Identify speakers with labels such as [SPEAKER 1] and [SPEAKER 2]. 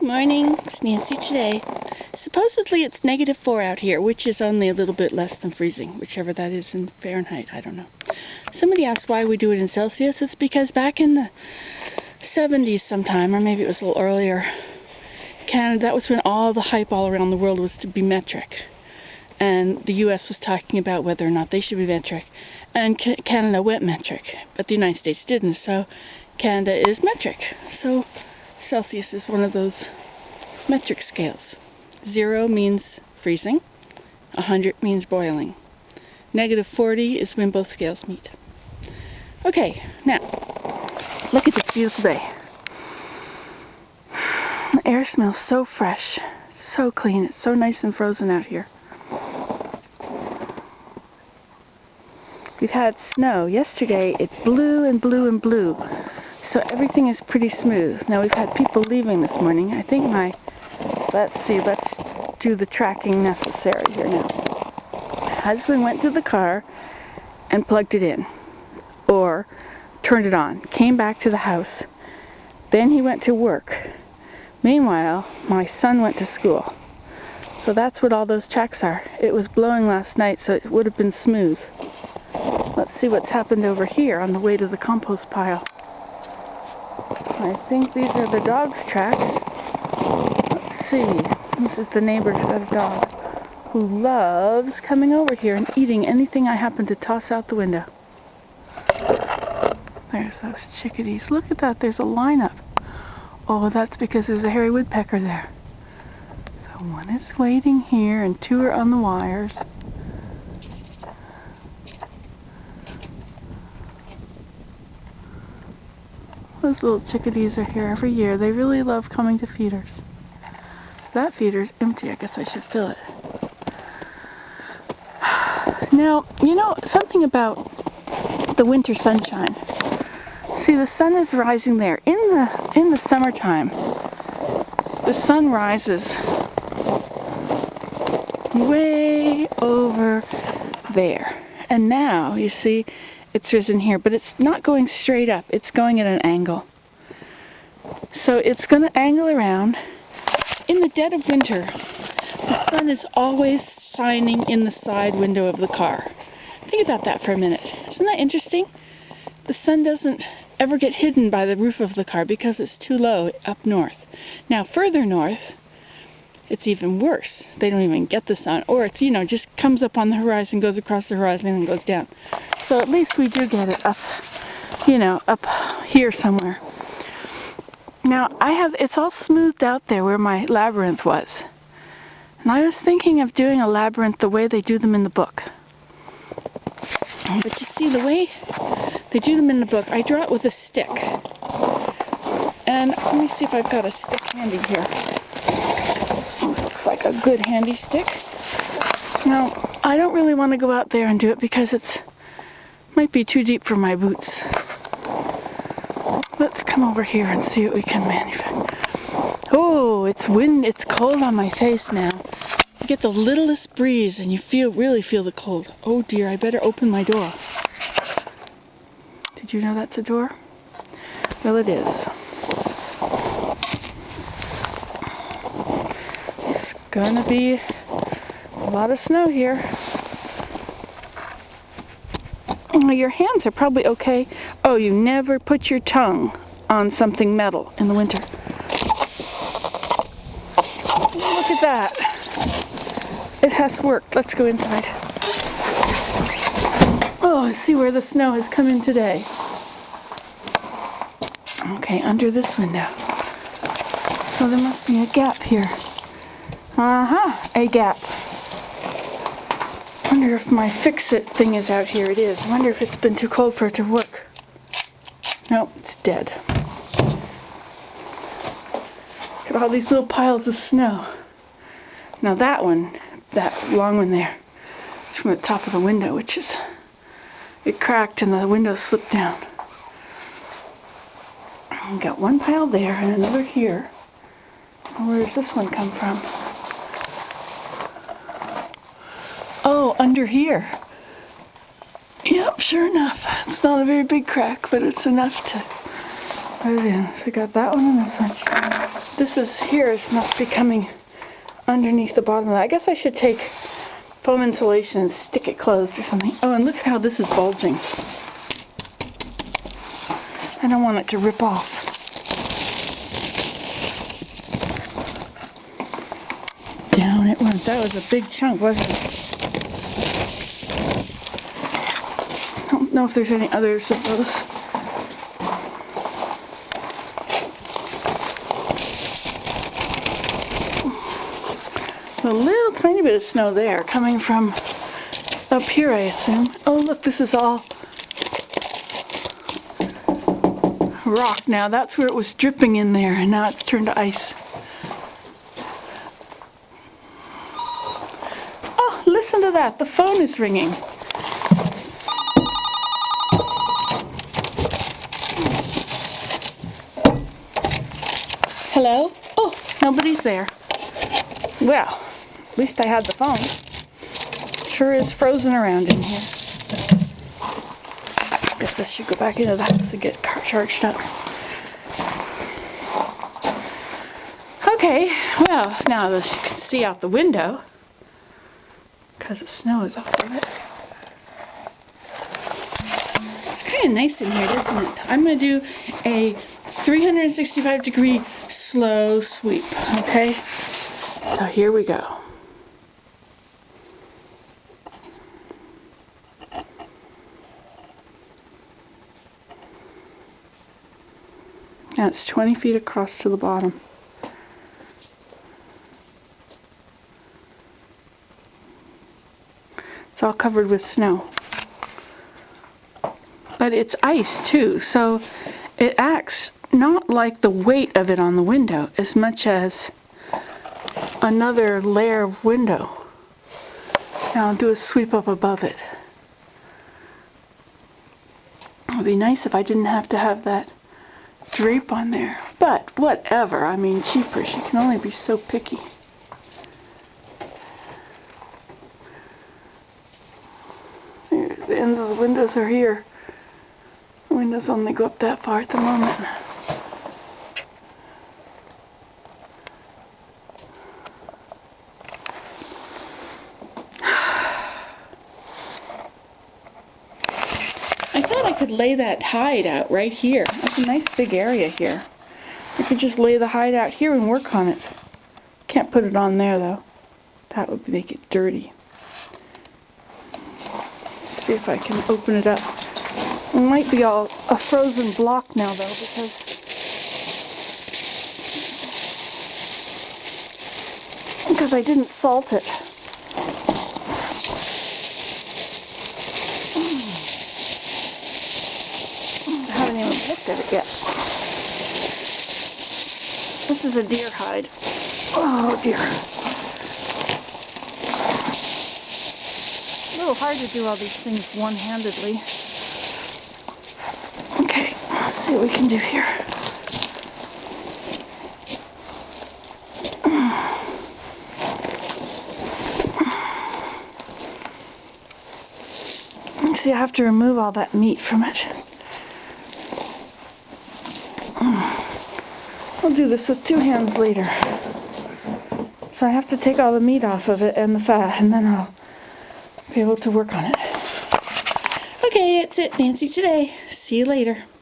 [SPEAKER 1] Good morning, it's Nancy today. Supposedly it's -4 out here, which is only a little bit less than freezing, whichever that is in Fahrenheit, I don't know. Somebody asked why we do it in Celsius. It's because back in the 70s sometime, or maybe it was a little earlier, Canada, that was when all the hype all around the world was to be metric. And the US was talking about whether or not they should be metric. And Canada went metric, but the United States didn't, so Canada is metric. So Celsius is one of those metric scales. 0 means freezing, 100 means boiling. -40 is when both scales meet. Okay, now, look at this beautiful day. The air smells so fresh, so clean, it's so nice and frozen out here. We've had snow. Yesterday it blew and blew and blew, so everything is pretty smooth. Now we've had people leaving this morning. I think let's do the tracking necessary here now. My husband went to the car and plugged it in, or turned it on, came back to the house, then he went to work. Meanwhile, my son went to school. So that's what all those tracks are. It was blowing last night, so it would have been smooth. Let's see what's happened over here on the way to the compost pile. I think these are the dog's tracks. Let's see. This is the neighbor's got a dog who loves coming over here and eating anything I happen to toss out the window. There's those chickadees. Look at that. There's a lineup. Oh, that's because there's a hairy woodpecker there. So one is waiting here and two are on the wires. Those little chickadees are here every year. They really love coming to feeders. That feeder's empty. I guess I should fill it. Now, you know something about the winter sunshine. See, the sun is rising there. In the summertime, the sun rises way over there. And now, you see, it's risen here, but it's not going straight up. It's going at an angle. So it's going to angle around. In the dead of winter, the sun is always shining in the side window of the car. Think about that for a minute. Isn't that interesting? The sun doesn't ever get hidden by the roof of the car because it's too low up north. Now, further north, it's even worse. They don't even get the sun. Or it's, just comes up on the horizon, goes across the horizon, and goes down. So at least we do get it up, up here somewhere. Now, it's all smoothed out there where my labyrinth was. And I was thinking of doing a labyrinth the way they do them in the book. But you see, the way they do them in the book, I draw it with a stick. And let me see if I've got a stick handy here. This looks like a good handy stick. Now, I don't really want to go out there and do it because might be too deep for my boots. Let's come over here and see what we can manufacture. Oh, it's cold on my face now. You get the littlest breeze and you really feel the cold. Oh dear, I better open my door. Did you know that's a door? Well, it is. It's gonna be a lot of snow here. Oh, your hands are probably okay. Oh, you never put your tongue on something metal in the winter. Look at that. It has worked. Let's go inside. Oh, I see where the snow has come in today. Okay, under this window. So there must be a gap here. A gap. I wonder if my fix-it thing is out here. It is. I wonder if it's been too cold for it to work. Nope, it's dead. Look at all these little piles of snow. Now that long one there, it's from the top of the window, it cracked and the window slipped down. We've got one pile there and another here. Where does this one come from? Oh, under here. Yep, sure enough. It's not a very big crack, but it's enough to put it in. So I got that one and this one. This is here must be coming underneath the bottom of that. I guess I should take foam insulation and stick it closed or something. Oh, and look at how this is bulging. I don't want it to rip off. Down it went. That was a big chunk, wasn't it? I don't know if there's any others of those. A little tiny bit of snow there, coming from up here, I assume. Oh, look, this is all rock now. That's where it was dripping in there, and now it's turned to ice. Oh, listen to that. The phone is ringing. Hello? Oh, nobody's there. Well, at least I had the phone. Sure is frozen around in here. I guess this should go back into the house and get charged up. Okay, well, now that you can see out the window, because the snow is off of it. It's kind of nice in here, isn't it? I'm going to do a 365-degree slow sweep, okay? So here we go. Now it's 20 feet across to the bottom. It's all covered with snow. But it's ice too, so it acts not like the weight of it on the window as much as another layer of window. Now I'll do a sweep up above it. It would be nice if I didn't have to have that drape on there. But whatever, I mean, jeepers, you can only be so picky. Here, the ends of the windows are here. The windows only go up that far at the moment. I thought I could lay that hide out right here. That's a nice big area here. I could just lay the hide out here and work on it. Can't put it on there though. That would make it dirty. See if I can open it up. It might be all a frozen block now though, because I didn't salt it. I haven't even looked at it yet. This is a deer hide. Oh dear. A little hard to do all these things one-handedly. Okay, let's see what we can do here. See, I have to remove all that meat from it. I'll do this with two hands later. So I have to take all the meat off of it and the fat, and then I'll be able to work on it. Okay, that's it, Nancy today. See you later.